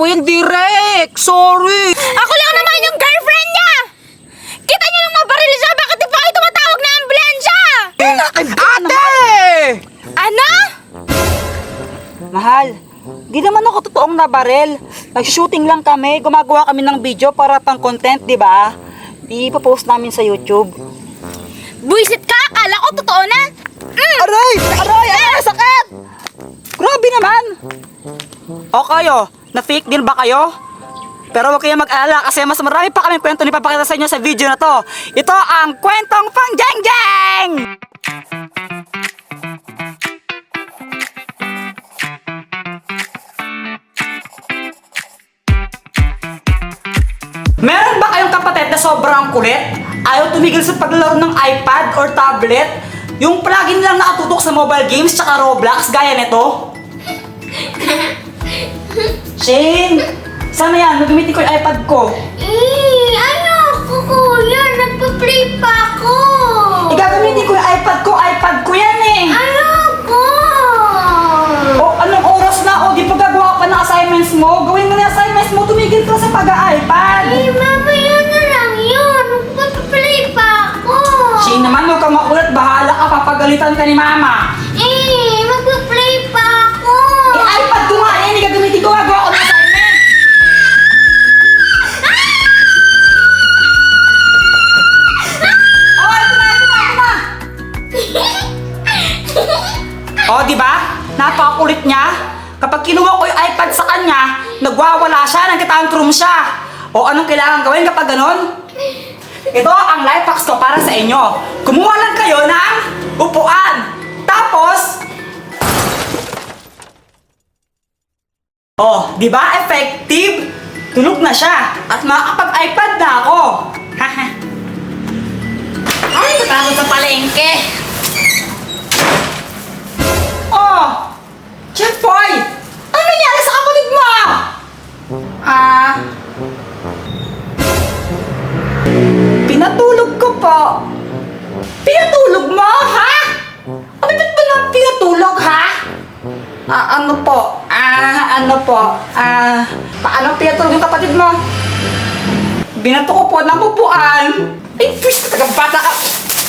po yun, direct. Sorry. Ako lang naman yung girlfriend niya! Kita niyo nang nabaril siya, bakit di pa kayo tumatawag na ambulansya? Ate! Ano? Mahal, di naman ako totoong nabarel. Nag-shooting lang kami, gumagawa kami ng video para pang content, di ba? Ipopost namin sa YouTube. Buisit ka, akala ko totoo na. Aray! Aray! Aray! Sakit! Grabe naman! O kayo, na-fake din ba kayo? Pero huwag kayong mag-alala kasi mas marami pa kaming kwento na ipapakita sa inyo sa video na to. Ito ang Kwentong Pang Jeng Jeng! Meron ba kayong kapatid na sobrang kulit? Ayaw tumigil sa paglalaro ng iPad or tablet? Yung palagi nilang nakatutok sa mobile games tsaka Roblox gaya nito? Shane! Sana yan, nagamitin ko yung iPad ko. Ano ako, kuya? Nagpa-play pa ako. Igagamitin ko yung iPad ko yan eh! Ano ko? O, anong oras na? O, di pa gagawa ka ng assignments mo? Gawin mo na yung assignments mo, tumigil ka sa pag-iPad! Mamaya na lang yun. Nagpa-play pa ako. Shane naman, huwag kang makulit, bahala ka, papagalitan ka ni Mama. Magpa-play pa ako. iPad ko nga yan, igagamitin ko, gagawa ko ng assignment! Oh, ito na! O, di ba? Napakakulit niya. Kapag kinuha ko yung iPad sa kanya, nagwawala siya, nagtatantrum siya. O, anong kailangan gawin kapag ganon? Ito ang life hacks ko para sa inyo. Kumuha lang kayo ng upuan. Tapos, oh, di ba effective? Tulog na siya at makakapag-iPad na ako. Ay, natakot sa palengke. Oh! Chef Boy! Ano nangyari sa kapatid mo? Pinatulog ko po. Pinatulog mo, ha? Bakit ba na pinatulog, ha? Paano pinatulog yung kapatid mo? Binato ko po ng upuan. Ay, pwes, tagabata ka.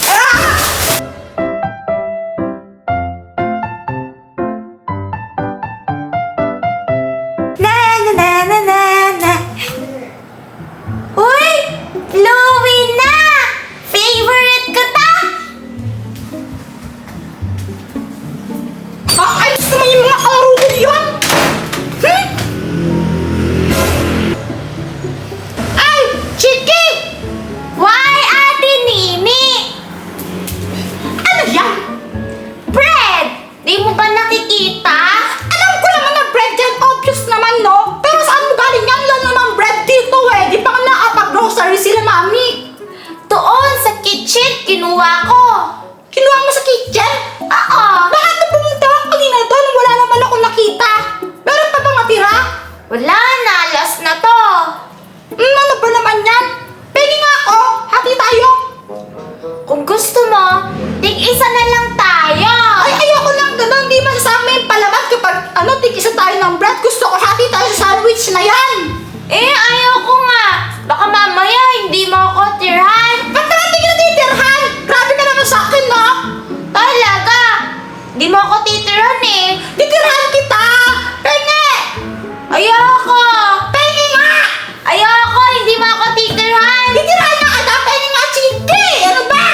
Na. Uy! Louie na! Favorite ko ta! Ayos naman yung mga kalaro ko yun! Ay! Chiki! Why, Ate Nini? Ano yan? Bread! Di mo ba nakikita? Alam ko naman na bread yan, obvious naman, no? Pero saan mo galing yan? Wala naman bread dito eh. Di pa nga nakapag-grocery sila, mami. Doon sa kitchen, kinuha ko. Kinuha mo sa kitchen? Oo. Bakit na pumunta ako kanina doon? Wala naman ako nakita. Meron pa bang natira? Wala na, last na to. Ano ba naman yan? Pwede nga ako. Hati tayo. Kung gusto mo, tig-isa na lang tayo. Ay, ayoko lang ganun. Di masasama yung palaman kapag tig-isa tayo ng bread. Gusto ko hati tayo sa sandwich na yan. Ayoko nga. Baka mamaya hindi mo ako tirhan. Ba't naman di ka titirhan? Grabe ka naman sa akin, no? Talaga. Di mo ako titirhan eh. Titirhan kita! Penge! Ayoko. Penge nga! Ayoko, hindi mo ako titirhan. Titirhan na kita! Penge nga, chiki! Ano ba?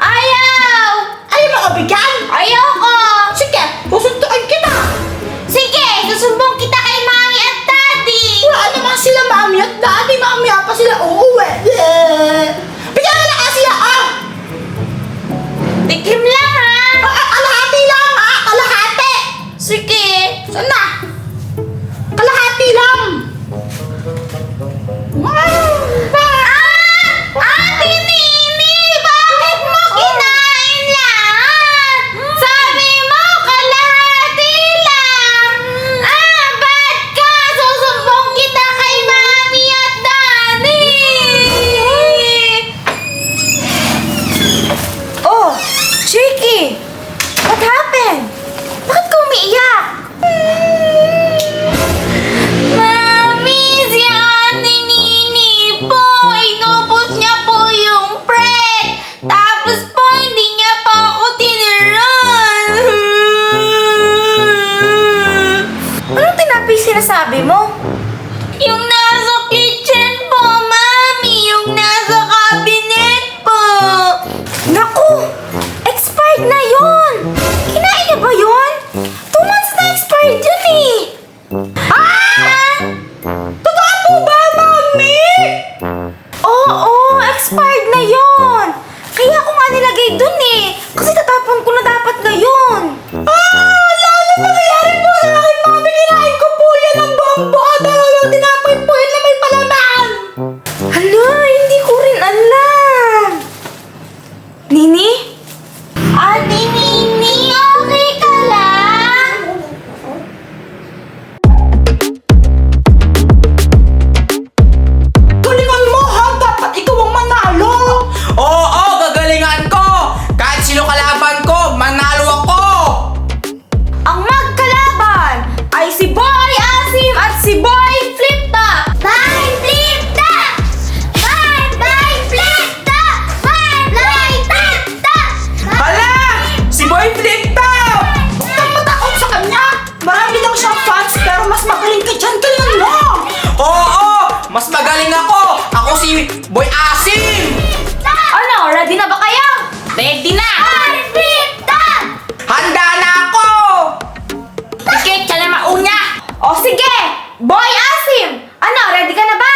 Ayaw. Ayaw mo kabigyan? Ayoko. Sige, susuntuin kita! Sige, susumbong kita kay Mami at Daddy. Wala naman sila mami at daddy. Mamaya pa sila uuwi. Bigyan na nga sila, ah! Tikim lang ha. Kalahati lang, ha? Kalahati! Sige. Saan na? Kalahati lang! sinasabi mo? Yung nasa kitchen po, Mami. Yung nasa cabinet po. Naku! Expired na yun! Kinain niya ba yun? 2 months na expired yun eh! Ah! Totoo po ba, Mami? Oo, expired na yun! Kaya ako nga nilagay dun eh. Kasi tatapon ko na dapat ngayon. Lalo nangyayari po sa akin, Mami. Kinain ko po yan ng buong buo. Dalawang tinapay po yun na may palaman. Hala, hindi ko rin alam. Nini? Ate Nini, okay ka lang? Galingan mo, ha? Dapat ikaw ang manalo. Oo, gagalingan ko! Kahit sino kalaban ko, manalo ako! Ang magkalaban ay si Boy Asim at si Boy Flip Top. Boy Flip Top! Boy Flip Top! Boy Flip Top! Hala! Si Boy Flip Top! Huwag kang matakot sa kanya. Marami lang siyang fans, pero mas magaling ka dyan. Galingan mo. Oo! Mas magaling ako! Ako si Boy Asim! Ano, ready na ba kayo? Ready na! Boy Flip Top! Handa na ako! Sige, siya na mauna. O sige, Boy Asim! Ano, ready ka na ba?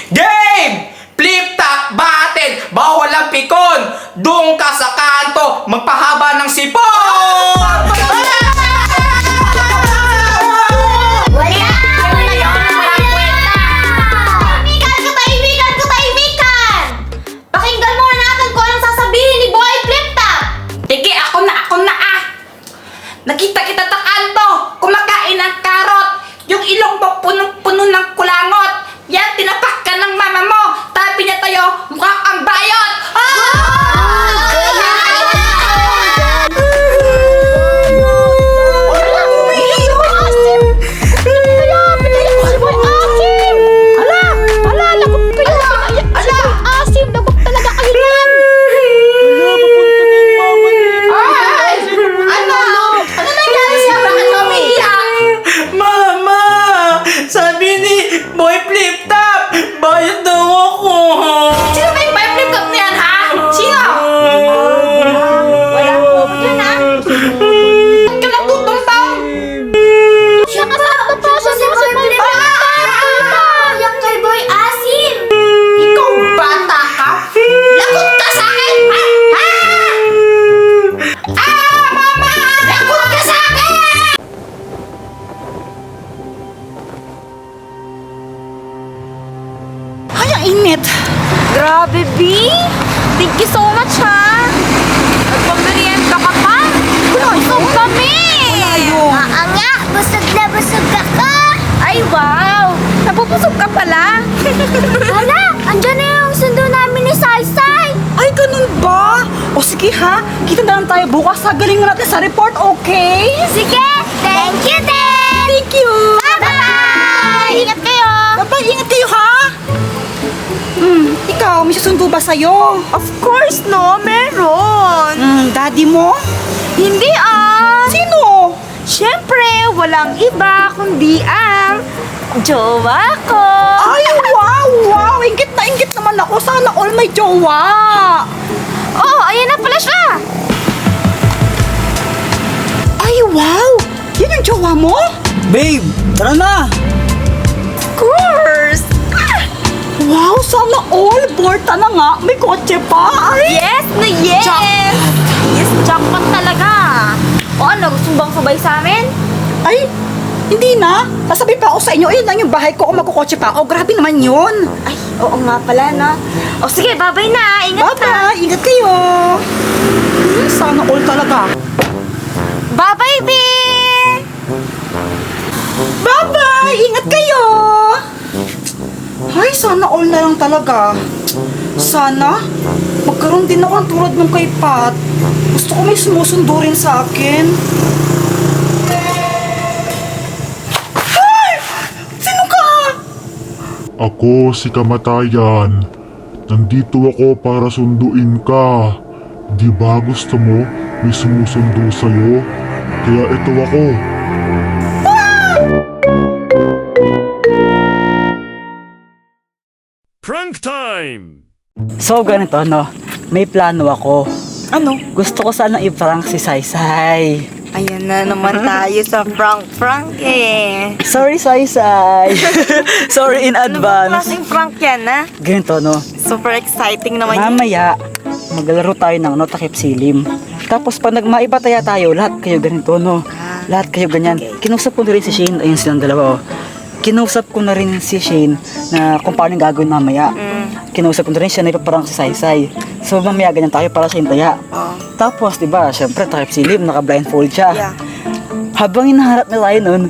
Game! Flip Top Battle! Bawal ang pikon! Doon ka sa kanto! Magpahaba ng sipon! Kaibigan ko, kaibigan! Pakinggan muna natin kung anong sasabihin ni Boy Flip Top. Sige, ako na ah. Nakita kita sa kanto. Kumakain ng karot. Yung ilong mo punong-puno ng kulangot. Yan, tinapak ka ng mama mo. Tabi niya tayo, mukha kang bayot. Ano nangyari siya? Bakit ka umiiyak? Mama! Sabi ni Boy Flip Top! Bayad daw ako! Sino ba yung Boy Flip Top na yan, ha? Sino? Wala po yun, ha? Ba't ka nagtutumpang? Siya kasama po siya si Boy Flip Top! Yung kay Boy Asim! Ikaw, bata ka? Lagot ka sa akin! Ha? Mama! Lagot ka sa akin! Ay, ang init. Grabe, B! Thank you so much, ha? Nagpamerienda ka pa? Busog kami! Nga, busog na busog ako! Ay, wow! Napupusog ka pala? Hala, andyan na yung sundo namin ni Saysay! Ay, ganun ba? O sige ha, kita na lang tayo bukas. Galingan natin sa report, okay? Sige, thank you din! Thank you! Bye-bye! Ingat kayo! Bye-bye, ingat kayo ha! Ikaw, may susundo ba sa'yo? Of course, no, meron! Daddy mo? Hindi Sino? Siyempre, walang iba kundi ang jowa ko! Ay, wow! Ingit na ingit naman ako. Sana all may jowa. Oo, ayan na pala siya! Ay, wow! Yan yung jowa mo? Babe, tara na! Of course! Wow, sana all. Borta na nga. May kotse pa. Ay! Yes na yes! Jack. Yes, jackpot talaga! O ano, gusto bang sabay sa amin? Ay, hindi na. Sasabihin pa ako sa inyo, ayun lang yung bahay ko kung magkukotse pa ako. Grabe naman yun. Ay, oo nga pala, no? O sige, bye-bye na! Ingat ka! Bye-bye. Ingat kayo. Sana all talaga. Bye-bye, B! Bye-bye. Ingat kayo. Ay, sana all na lang talaga. Sana magkaroon din ako ng tulad nung kay Pat. Gusto ko may sumusundo rin sa akin. Ay! Sino ka? Ako si Kamatayan. Nandito ako para sunduin ka. Di ba gusto mo may sumusundo sa'yo? Kaya ito ako. Music time! So, ganito, no? May plano ako. Ano? Gusto ko sana i-prank si Saysay. Ayan na naman tayo sa prank eh. Sorry, Saysay. Sorry in Ano ba advance. klaseng prank yan, ha? Ganito, no? Super exciting naman yan. Mamaya, maglalaro tayo ng takip silim. Tapos pag nagmaibataya tayo, lahat kayo ganito, no? Lahat kayo ganyan. Kinusap ko na rin si Shane. Ayun silang dalawa, oh. Kinusap ko na rin si Shane na kung paano yung gagawin mamaya. Kinausap ko na rin siya na ipaparang si Saysay. So mamaya ganyan tayo para sa hintaya. Oh. Tapos, di ba, syempre, takip silim, naka-blindfold siya. Yeah. Habang hinaharap na tayo nun,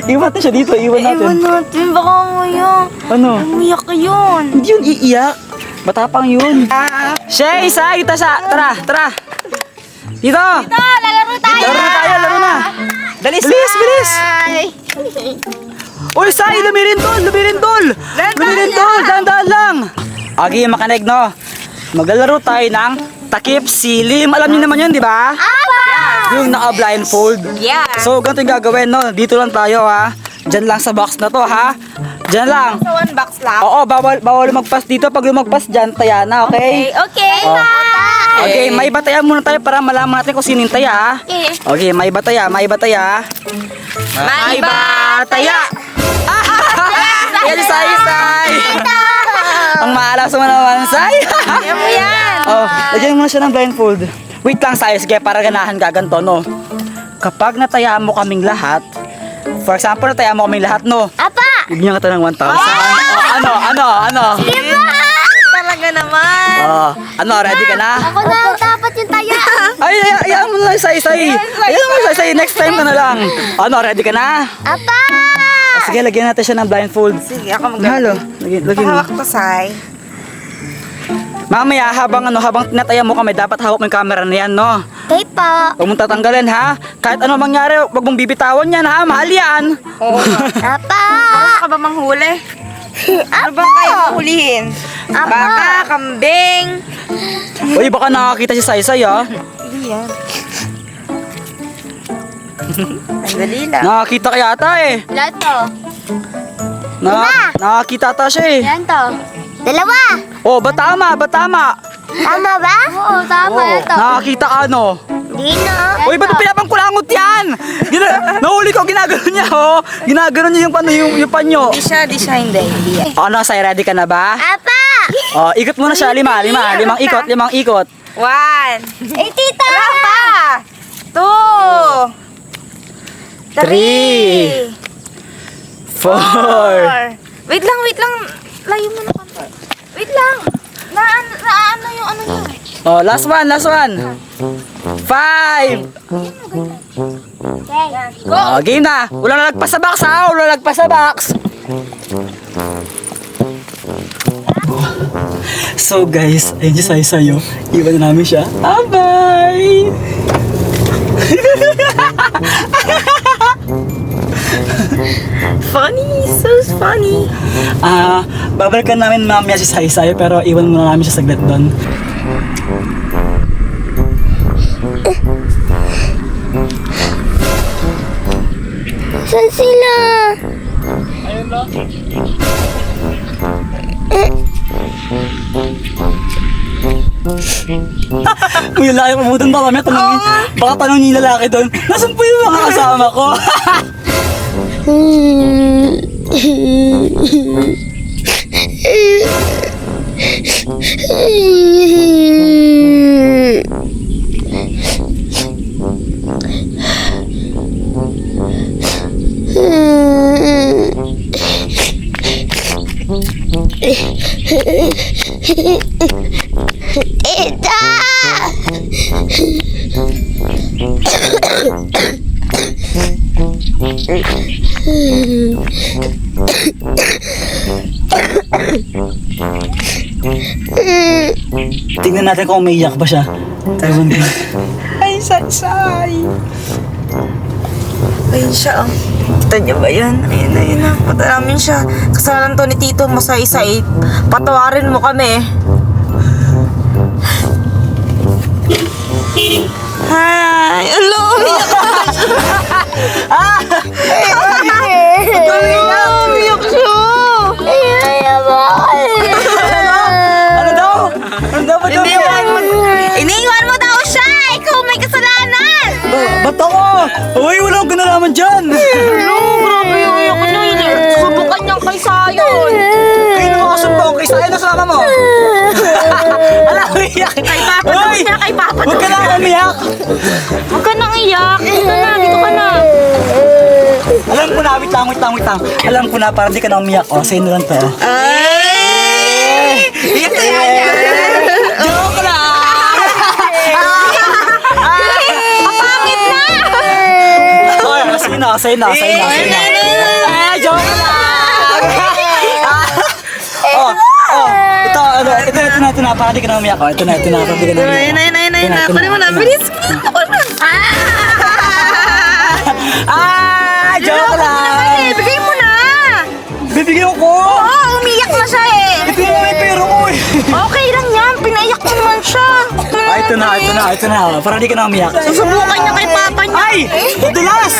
iwan natin siya dito, iwan natin. Ewan natin, baka mo Ano? umiyak ka yun. Hindi yun iiyak. Matapang yun. Shay, Say, tara. Dito! Lalaro tayo! Laro na. Bilis! Uy, Say, lumirindol! Dahan-dahan lang! Agi, makinig, no? Maglalaro tayo ng takip silim. Alam niyo naman yun, di ba? Yung naka-blindfold. Yeah. So, ganito yung gagawin, no? Dito lang tayo, ha? Diyan lang sa box na to, ha? Diyan lang. Sa one box lang. Oo, bawal lumagpas dito. Pag lumagpas dyan, taya na, okay? Okay. Oh. Okay, may bataya muna tayo para malaman natin kung sino yung taya, ha? Okay, may bataya. May bataya. Yan, Say. Ang maalas mo naman, Say. Ayan mo yan. Oh, lagyan mo na siya ng blindfold. Wait lang, Say. Sige, para ganahan ka ganito, no? Kapag natayaan mo kaming lahat, for example, natayaan mo kaming lahat, no? Apa! Bigyan ka ng 1,000. Oh, ano? Talaga naman. Oh, ano, ready ka na? Ako na dapat yung taya! Ayaw mo na, Say. Ayaw mo, Say. Next time ka na lang. Ano, ready ka na? Apa! Sige, lagyan natin siya ng blindfold. Sige, ako Halo, lagyan mo. Pahawak to, Sai. Mamaya, habang tinataya mo kami, dapat hawak mo yung camera na yan, no? Okay po! Huwag mong tatanggalin, ha? Kahit ano mangyari, huwag mong bibitawan yan, ha? Mahal yan! Oo. Apa! Ano ka ba manghuli? Ano ba kayo hulihin? Baka, kambing. Uy, baka nakakita si Saysay, ha? Hindi yan. Sandali lang. Nakakita ka yata, eh. Ilan to? Nakakita ata siya, eh. Ilan to? Dalawa! Oh, batama. Tama ba? Oo, tama yan to. Nakakita ka, no? Di na. Uy, ba't pinapangkulangot yan? Nahuli ko, ginagano niya, oh. Ginagano niya yung panyo. Di siya, hindi. Ano, Say, ready ka na ba? Apa! Oh, ikot muna siya, limang ikot. 1. Eh, tita! Wala pa. 2. 3 4 Wait lang. Layo mo na kanto. Wait lang. Ano yung ano niya? Oh, last one. 5 Okay. Oh, game na. Wala nalagpas sa box, ha? Wala nalagpas sa box. So guys, ayun si Saysay, oh. Iwan na namin siya. Bye! Funny, so funny. Babalikan namin mamaya si Saysay, pero iwan muna namin siya saglit doon. Saan sila? Uy, lalaki pabutan ba kami? Baka tanongin yung lalaki doon. Nasaan po yung mga kasama ko? Ita! Tingnan natin kung umiiyak ba siya. Taiwan ko. Ay, Saysay. Ayun siya, oh. Kita niyo ba yan? Ayun na. Punta namin siya. Kasalanan to ni Tito mo sa isa, eh. Patawarin mo kami. Hi! Hello! Umiyak siya! Ay, ba? Iniwan mo daw siya! Ikaw may kasalanan! Ba't ako? Uy, wala akong kinalaman dyan. Hello, grabe yung iyak na yun eh. Subukan niyang kay Sayon. Kayo naman kasumbong kay Sayon na sa mama mo. Alam mo, iyak. Kay Papa daw Uy, siya, kay Papa huwag ka daw. na umiyak. Huwag ka nang iyak. Dito ka na. Alam ko na, wait lang. Alam ko na, para di ka na umiyak. O, sa'yo na lang to. Ay! Iyak na yan. Joke lang! Kapangit na! Ay, sa'yo na. Eh, joke lang! Ito na, para di ka na umiyak. Ito na, para di ka na umiyak. Ay, kunin mo na. Bilis ko. Ah, joke lang! Bigay mo na. Bibigyan ko! Oo, umiyak na siya eh. Ito yung may pera ko eh! Okay lang yan. Pinaiyak mo naman siya. Ito na. Para di ka na umiyak. Susubukan niya kay Papa niya. Ay! Madulas!